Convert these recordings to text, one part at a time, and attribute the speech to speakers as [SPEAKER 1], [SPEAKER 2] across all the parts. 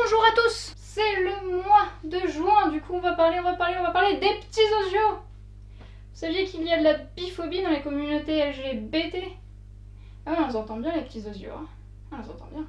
[SPEAKER 1] Bonjour à tous. C'est le mois de juin, du coup on va parler des petits osios. Vous saviez qu'il y a de la biphobie dans les communautés LGBT? Ah on les entend bien les petits osios, hein. On les entend bien.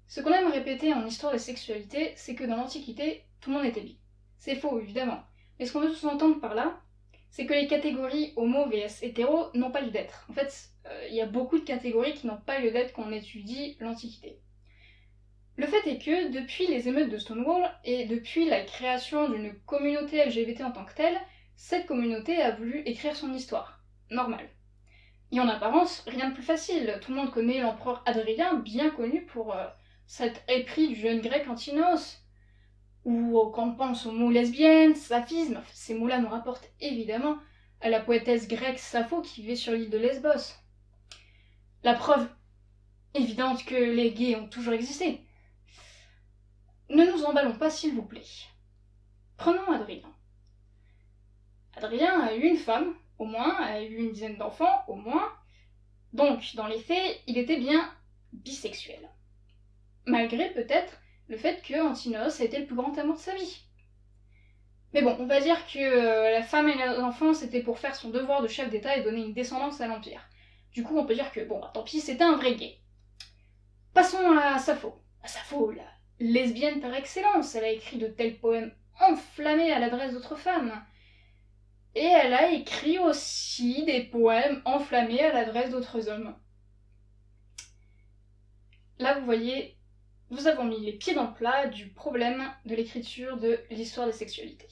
[SPEAKER 1] Ce qu'on aime répéter en histoire des sexualités, c'est que dans l'Antiquité, tout le monde était bi. C'est faux, évidemment. Mais ce qu'on veut sous-entendre par là, c'est que les catégories homo vs hétéro n'ont pas lieu d'être. En fait, il y a beaucoup de catégories qui n'ont pas lieu d'être quand on étudie l'Antiquité. Le fait est que, depuis les émeutes de Stonewall, et depuis la création d'une communauté LGBT en tant que telle, cette communauté a voulu écrire son histoire. Normal. Et en apparence, rien de plus facile. Tout le monde connaît l'empereur Hadrien, bien connu pour s'être épris du jeune grec Antinos. Ou quand on pense aux mots lesbienne, saphisme, ces mots-là nous rapportent évidemment à la poétesse grecque Sappho qui vivait sur l'île de Lesbos. La preuve évidente que les gays ont toujours existé. Ne nous emballons pas s'il vous plaît. Prenons Hadrien. Hadrien a eu une femme, au moins, a eu une dizaine d'enfants, au moins. Donc, dans les faits, il était bien bisexuel. Malgré peut-être le fait que Antinos a été le plus grand amour de sa vie. Mais bon, on va dire que la femme et les enfants, c'était pour faire son devoir de chef d'État et donner une descendance à l'Empire. Du coup, on peut dire que, bon, bah, tant pis, c'était un vrai gay. Passons à Sappho. Sappho, la lesbienne par excellence, elle a écrit de tels poèmes enflammés à l'adresse d'autres femmes. Et elle a écrit aussi des poèmes enflammés à l'adresse d'autres hommes. Là, vous voyez, nous avons mis les pieds dans le plat du problème de l'écriture de l'histoire des sexualités.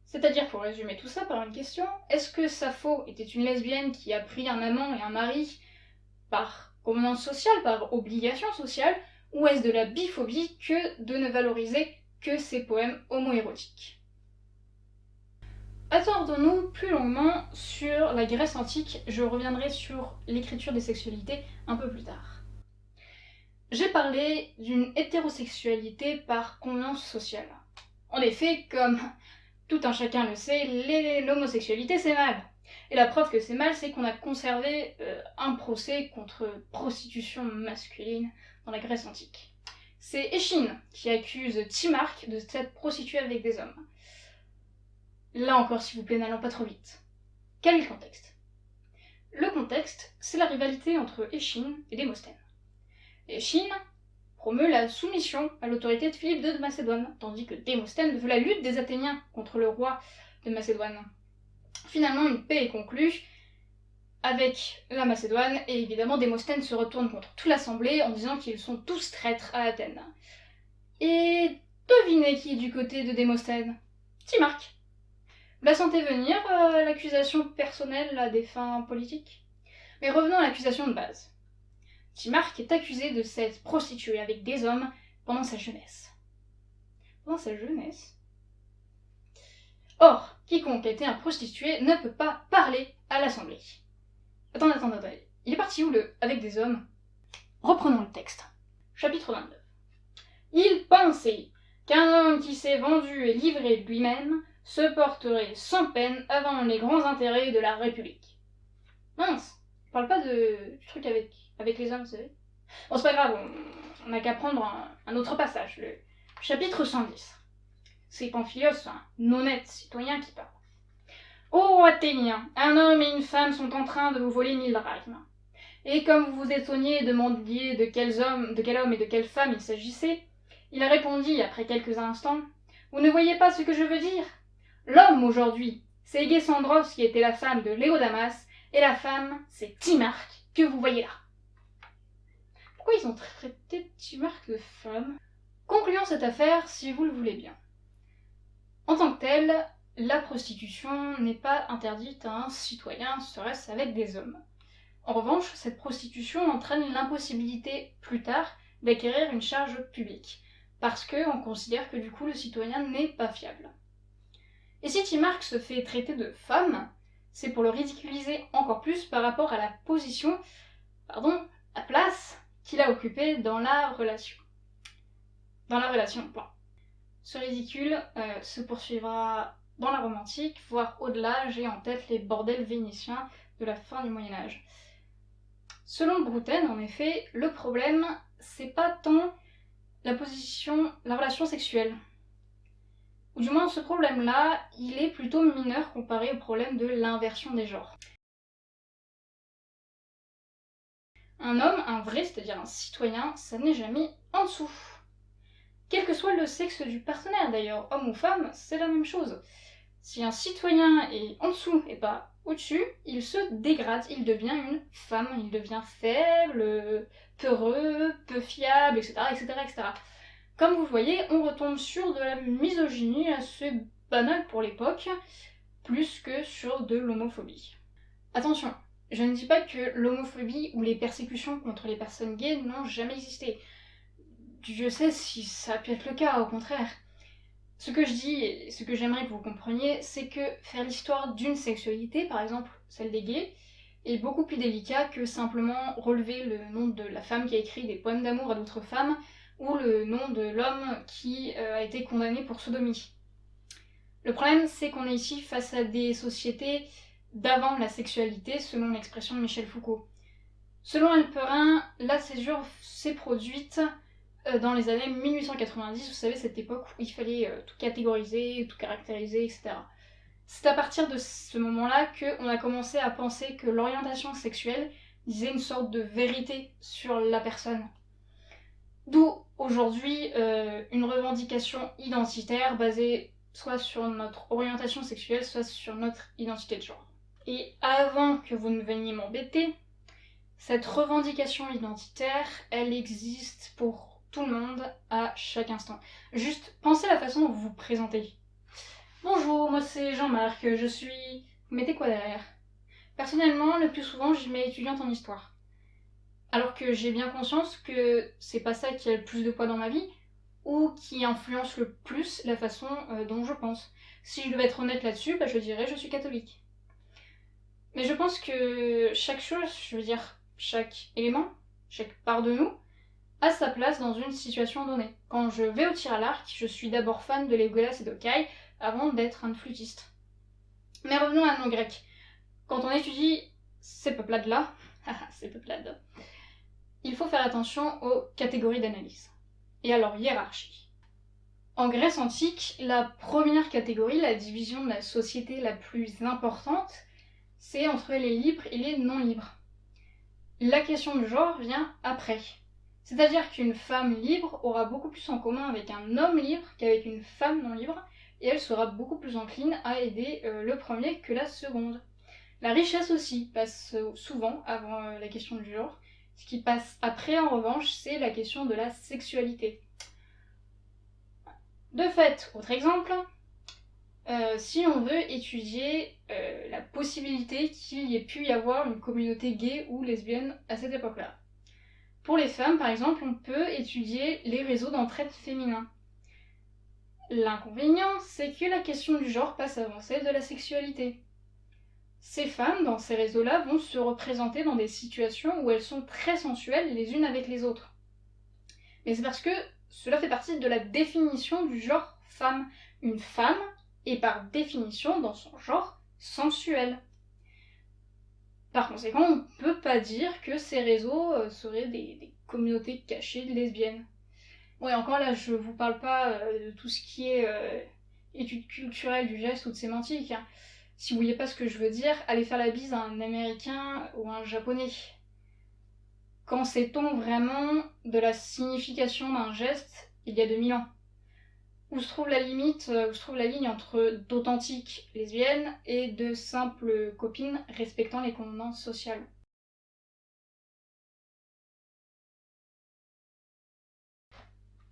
[SPEAKER 1] C'est-à-dire, pour résumer tout ça par une question, est-ce que Sappho était une lesbienne qui a pris un amant et un mari par convenance sociale, par obligation sociale, ou est-ce de la biphobie que de ne valoriser que ses poèmes homoérotiques? Attardons-nous plus longuement sur la Grèce antique, je reviendrai sur l'écriture des sexualités un peu plus tard. J'ai parlé d'une hétérosexualité par convenance sociale. En effet, comme tout un chacun le sait, l'homosexualité c'est mal. Et la preuve que c'est mal, c'est qu'on a conservé un procès contre prostitution masculine dans la Grèce antique. C'est Échine qui accuse Timarque de s'être prostituée avec des hommes. Là encore, s'il vous plaît, n'allons pas trop vite. Quel est le contexte? Le contexte, c'est la rivalité entre Échine et Démosthène. Échine promeut la soumission à l'autorité de Philippe II de Macédoine, tandis que Démosthène veut la lutte des Athéniens contre le roi de Macédoine. Finalement, une paix est conclue avec la Macédoine, et évidemment Démosthène se retourne contre toute l'assemblée en disant qu'ils sont tous traîtres à Athènes. Et devinez qui est du côté de Démosthène? Timarque. La sentez venir, l'accusation personnelle à des fins politiques? Mais revenons à l'accusation de base. Timarque est accusé de s'être prostitué avec des hommes pendant sa jeunesse. Pendant sa jeunesse? Or, quiconque a été un prostitué ne peut pas parler à l'Assemblée. Attendez. Il est parti où le « avec des hommes » ? Reprenons le texte. Chapitre 29. Il pensait qu'un homme qui s'est vendu et livré de lui-même se porterait sans peine avant les grands intérêts de la République. Mince, je parle pas du truc avec les hommes, vous savez. Bon, c'est pas grave, on n'a qu'à prendre un autre passage, le chapitre 110. C'est Pamphilos, un honnête citoyen qui parle. Ô Athéniens, un homme et une femme sont en train de vous voler 1000 drachmes. Et comme vous vous étonniez et demandiez de quel homme et de quelle femme il s'agissait, il répondit après quelques instants, vous ne voyez pas ce que je veux dire? L'homme aujourd'hui, c'est Aigésandros qui était la femme de Léodamas, et la femme, c'est Timarque que vous voyez là. Pourquoi ils ont traité Timarque de femme? Concluons cette affaire si vous le voulez bien. En tant que telle, la prostitution n'est pas interdite à un citoyen, serait-ce avec des hommes. En revanche, cette prostitution entraîne l'impossibilité, plus tard, d'acquérir une charge publique, parce qu'on considère que du coup le citoyen n'est pas fiable. Et si Timark se fait traiter de femme, c'est pour le ridiculiser encore plus par rapport à la position, la place qu'il a occupée dans la relation. Point. Ce ridicule se poursuivra dans la Rome antique, voire au-delà. J'ai en tête les bordels vénitiens de la fin du Moyen-Âge. Selon Brouten, en effet, le problème, c'est pas tant la relation sexuelle. Ou du moins, ce problème-là, il est plutôt mineur comparé au problème de l'inversion des genres. Un homme, un vrai, c'est-à-dire un citoyen, ça n'est jamais en dessous. Quel que soit le sexe du partenaire d'ailleurs, homme ou femme, c'est la même chose. Si un citoyen est en dessous et pas au-dessus, il se dégrade, il devient une femme, il devient faible, peureux, peu fiable, etc., etc. Comme vous le voyez, on retombe sur de la misogynie assez banale pour l'époque, plus que sur de l'homophobie. Attention, je ne dis pas que l'homophobie ou les persécutions contre les personnes gays n'ont jamais existé. Dieu sait si ça a pu être le cas, au contraire. Ce que je dis, et ce que j'aimerais que vous compreniez, c'est que faire l'histoire d'une sexualité, par exemple celle des gays, est beaucoup plus délicat que simplement relever le nom de la femme qui a écrit des poèmes d'amour à d'autres femmes, ou le nom de l'homme qui a été condamné pour sodomie. Le problème, c'est qu'on est ici face à des sociétés d'avant la sexualité, selon l'expression de Michel Foucault. Selon Halperin, la césure s'est produite dans les années 1890, vous savez, cette époque où il fallait tout catégoriser, tout caractériser, etc. C'est à partir de ce moment-là qu'on a commencé à penser que l'orientation sexuelle disait une sorte de vérité sur la personne. D'où aujourd'hui une revendication identitaire basée soit sur notre orientation sexuelle, soit sur notre identité de genre. Et avant que vous ne veniez m'embêter, cette revendication identitaire, elle existe pour tout le monde à chaque instant. Juste pensez à la façon dont vous vous présentez. Bonjour, moi c'est Jean-Marc, je suis... Vous mettez quoi derrière? Personnellement, le plus souvent, je mets étudiante en histoire. Alors que j'ai bien conscience que c'est pas ça qui a le plus de poids dans ma vie, ou qui influence le plus la façon dont je pense. Si je devais être honnête là-dessus, je dirais je suis catholique. Mais je pense que chaque chose, chaque élément, chaque part de nous, a sa place dans une situation donnée. Quand je vais au tir à l'arc, je suis d'abord fan de Legolas et d'Okai, avant d'être un flûtiste. Mais revenons à nos grecs. Quand on étudie ces peuplades-là, il faut faire attention aux catégories d'analyse et à leur hiérarchie. En Grèce antique, la première catégorie, la division de la société la plus importante, c'est entre les libres et les non-libres. La question du genre vient après. C'est-à-dire qu'une femme libre aura beaucoup plus en commun avec un homme libre qu'avec une femme non libre, et elle sera beaucoup plus encline à aider le premier que la seconde. La richesse aussi passe souvent avant la question du genre. Ce qui passe après, en revanche, c'est la question de la sexualité. De fait, autre exemple, si on veut étudier la possibilité qu'il y ait pu y avoir une communauté gay ou lesbienne à cette époque-là. Pour les femmes, par exemple, on peut étudier les réseaux d'entraide féminins. L'inconvénient, c'est que la question du genre passe avant celle de la sexualité. Ces femmes, dans ces réseaux-là, vont se représenter dans des situations où elles sont très sensuelles les unes avec les autres. Mais c'est parce que cela fait partie de la définition du genre femme. Une femme est par définition dans son genre sensuel. Par conséquent, on ne peut pas dire que ces réseaux seraient des communautés cachées de lesbiennes. Ouais, encore là, je vous parle pas de tout ce qui est étude culturelle du geste ou de sémantique. Hein. Si vous voyez pas ce que je veux dire, allez faire la bise à un américain ou un japonais. Quand sait-on vraiment de la signification d'un geste il y a 2000 ans? Où se trouve la limite, où se trouve la ligne entre d'authentiques lesbiennes et de simples copines respectant les convenances sociales?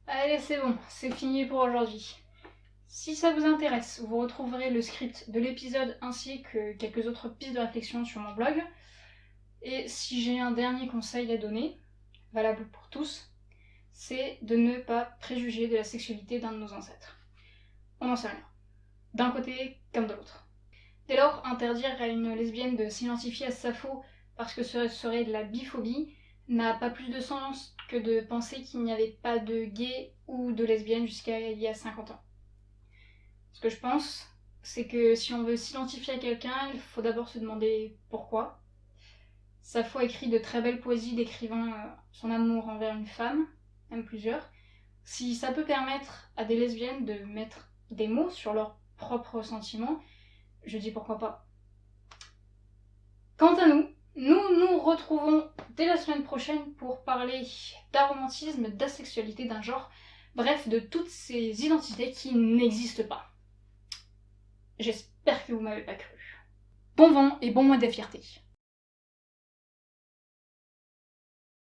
[SPEAKER 1] Allez, c'est bon, c'est fini pour aujourd'hui. Si ça vous intéresse, vous retrouverez le script de l'épisode ainsi que quelques autres pistes de réflexion sur mon blog. Et si j'ai un dernier conseil à donner, valable pour tous, c'est de ne pas préjuger de la sexualité d'un de nos ancêtres. On n'en sait rien. d'un côté comme de l'autre. Dès lors, interdire à une lesbienne de s'identifier à Sappho parce que ce serait de la biphobie n'a pas plus de sens que de penser qu'il n'y avait pas de gays ou de lesbiennes jusqu'à il y a 50 ans. Ce que je pense, c'est que si on veut s'identifier à quelqu'un, il faut d'abord se demander pourquoi. Sappho a écrit de très belles poésies décrivant son amour envers une femme, même plusieurs. Si ça peut permettre à des lesbiennes de mettre des mots sur leurs propres sentiments, je dis pourquoi pas. Quant à nous, nous nous retrouvons dès la semaine prochaine pour parler d'aromantisme, d'asexualité, d'un genre, bref, de toutes ces identités qui n'existent pas. J'espère que vous m'avez pas cru. Bon vent et bon mois de fierté.